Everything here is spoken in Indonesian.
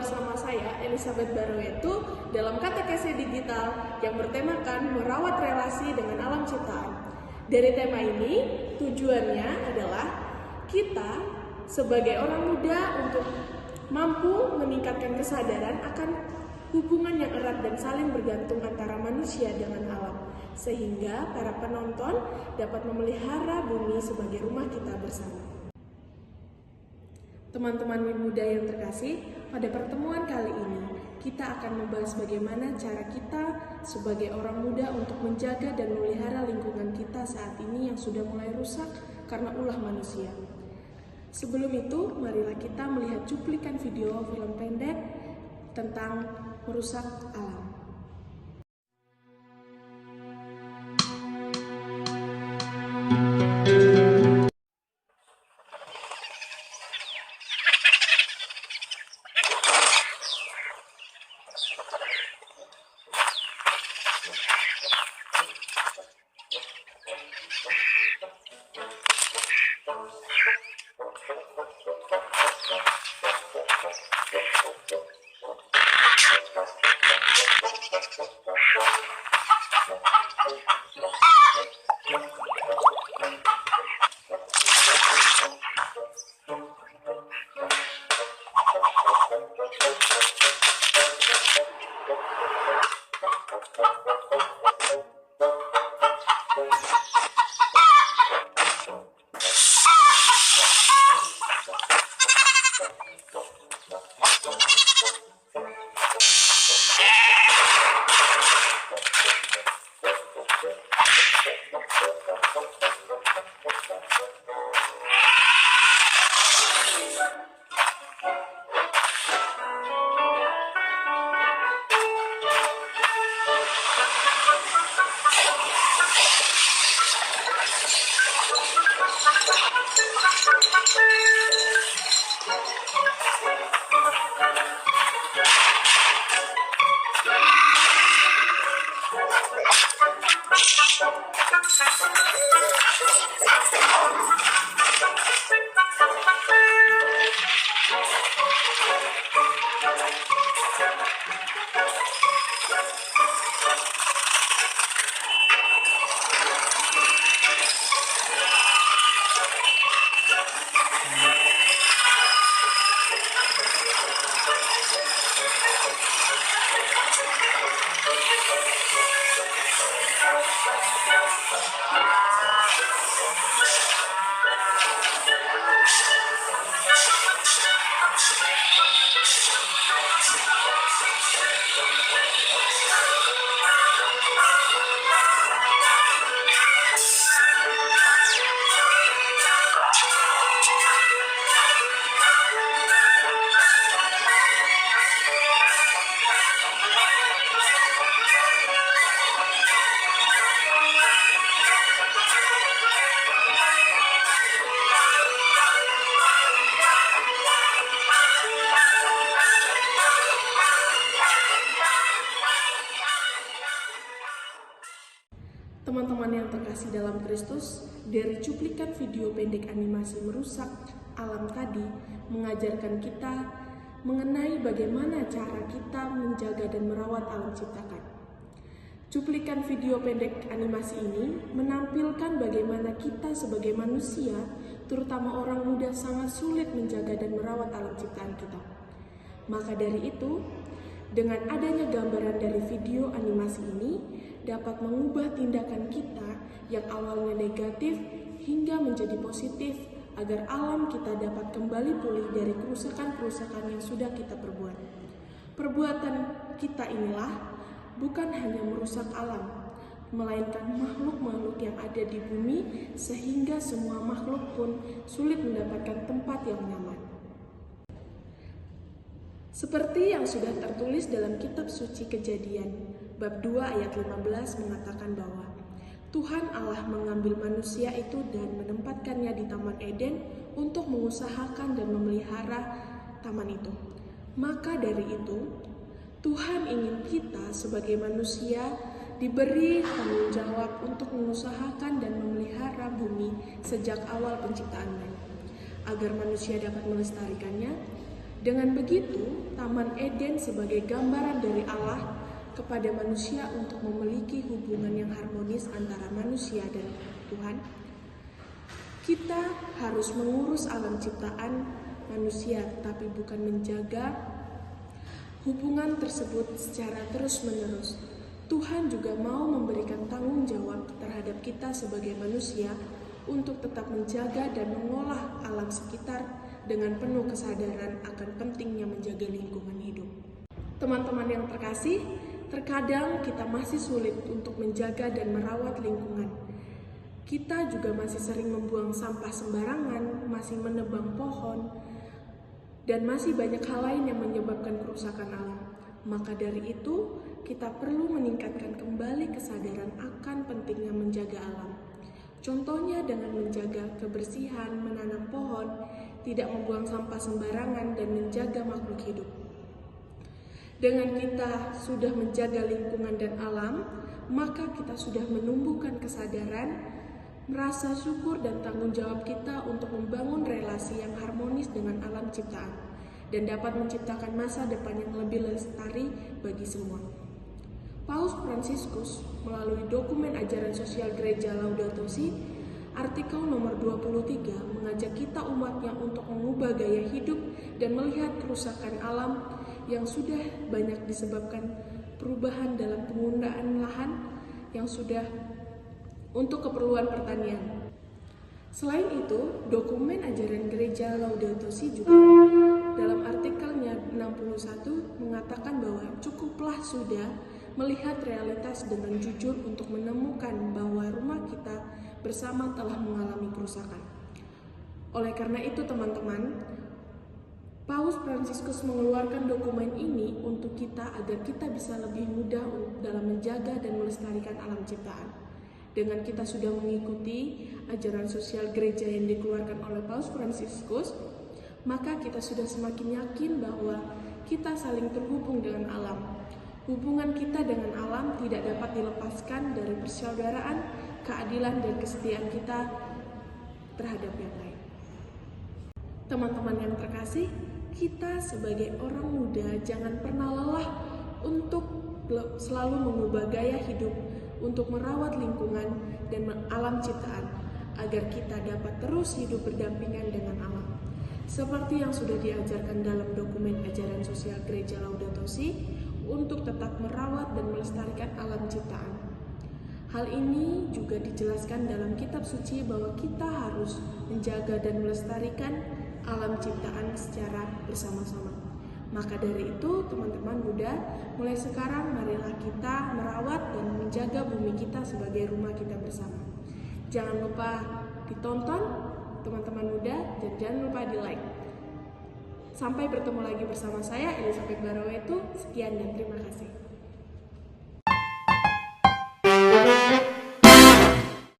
bersama saya, Elizabeth Baroetu, dalam Katekese Digital yang bertemakan merawat relasi dengan alam ciptaan. Dari tema ini, tujuannya adalah kita sebagai orang muda untuk mampu meningkatkan kesadaran akan hubungan yang erat dan saling bergantung antara manusia dengan alam, sehingga para penonton dapat memelihara bumi sebagai rumah kita bersama. Teman-teman muda yang terkasih, pada pertemuan kali ini kita akan membahas bagaimana cara kita sebagai orang muda untuk menjaga dan memelihara lingkungan kita saat ini yang sudah mulai rusak karena ulah manusia. Sebelum itu, marilah kita melihat cuplikan video film pendek tentang merusak alam. Teman-teman yang terkasih dalam Kristus, dari cuplikan video pendek animasi merusak alam tadi mengajarkan kita mengenai bagaimana cara kita menjaga dan merawat alam ciptakan. Cuplikan video pendek animasi ini menampilkan bagaimana kita sebagai manusia, terutama orang muda, sangat sulit menjaga dan merawat alam ciptaan kita. Maka dari itu, dengan adanya gambaran dari video animasi ini dapat mengubah tindakan kita yang awalnya negatif hingga menjadi positif agar alam kita dapat kembali pulih dari kerusakan-kerusakan yang sudah kita perbuat. Perbuatan kita inilah bukan hanya merusak alam, melainkan makhluk-makhluk yang ada di bumi sehingga semua makhluk pun sulit mendapatkan tempat yang nyaman. Seperti yang sudah tertulis dalam kitab suci Kejadian, bab 2 ayat 15 mengatakan bahwa Tuhan Allah mengambil manusia itu dan menempatkannya di Taman Eden untuk mengusahakan dan memelihara taman itu. Maka dari itu, Tuhan ingin kita sebagai manusia diberi tanggung jawab untuk mengusahakan dan memelihara bumi sejak awal penciptaannya, agar manusia dapat melestarikannya Dengan begitu, Taman Eden sebagai gambaran dari Allah kepada manusia untuk memiliki hubungan yang harmonis antara manusia dan Tuhan, kita harus mengurus alam ciptaan manusia, tapi bukan menjaga hubungan tersebut secara terus-menerus. Tuhan juga mau memberikan tanggung jawab terhadap kita sebagai manusia untuk tetap menjaga dan mengolah alam sekitar dengan penuh kesadaran akan pentingnya menjaga lingkungan hidup. Teman-teman yang terkasih, terkadang kita masih sulit untuk menjaga dan merawat lingkungan. Kita juga masih sering membuang sampah sembarangan, masih menebang pohon, dan masih banyak hal lain yang menyebabkan kerusakan alam. Maka dari itu, kita perlu meningkatkan kembali kesadaran akan pentingnya menjaga alam. Contohnya dengan menjaga kebersihan, menanam pohon, tidak membuang sampah sembarangan, dan menjaga makhluk hidup. Dengan kita sudah menjaga lingkungan dan alam, maka kita sudah menumbuhkan kesadaran, merasa syukur dan tanggung jawab kita untuk membangun relasi yang harmonis dengan alam ciptaan dan dapat menciptakan masa depan yang lebih lestari bagi semua. Paus Fransiskus melalui dokumen ajaran sosial gereja Laudato Si, artikel nomor 23 mengajak kita umatnya untuk mengubah gaya hidup dan melihat kerusakan alam yang sudah banyak disebabkan perubahan dalam penggunaan lahan yang sudah untuk keperluan pertanian. Selain itu, dokumen ajaran gereja Laudato Si juga dalam artikelnya 61 mengatakan bahwa cukuplah sudah melihat realitas dengan jujur untuk menemukan bahwa rumah kita bersama telah mengalami kerusakan. Oleh karena itu teman-teman, Paus Fransiskus mengeluarkan dokumen ini untuk kita agar kita bisa lebih mudah dalam menjaga dan melestarikan alam ciptaan. Dengan kita sudah mengikuti ajaran sosial gereja yang dikeluarkan oleh Paus Fransiskus, maka kita sudah semakin yakin bahwa kita saling terhubung dengan alam. Hubungan kita dengan alam tidak dapat dilepaskan dari persaudaraan, keadilan, dan kesetiaan kita terhadap yang lain. Teman-teman yang terkasih, kita sebagai orang muda jangan pernah lelah untuk selalu mengubah gaya hidup untuk merawat lingkungan dan alam ciptaan agar kita dapat terus hidup berdampingan dengan alam. Seperti yang sudah diajarkan dalam dokumen ajaran sosial gereja Laudato Si untuk tetap merawat dan melestarikan alam ciptaan. Hal ini juga dijelaskan dalam kitab suci bahwa kita harus menjaga dan melestarikan alam ciptaan secara bersama-sama. Maka dari itu, teman-teman muda, mulai sekarang marilah kita merawat dan menjaga bumi kita sebagai rumah kita bersama. Jangan lupa ditonton, teman-teman muda, dan jangan lupa di like. Sampai bertemu lagi bersama saya, Elizabeth Barawetu. Sekian dan terima kasih.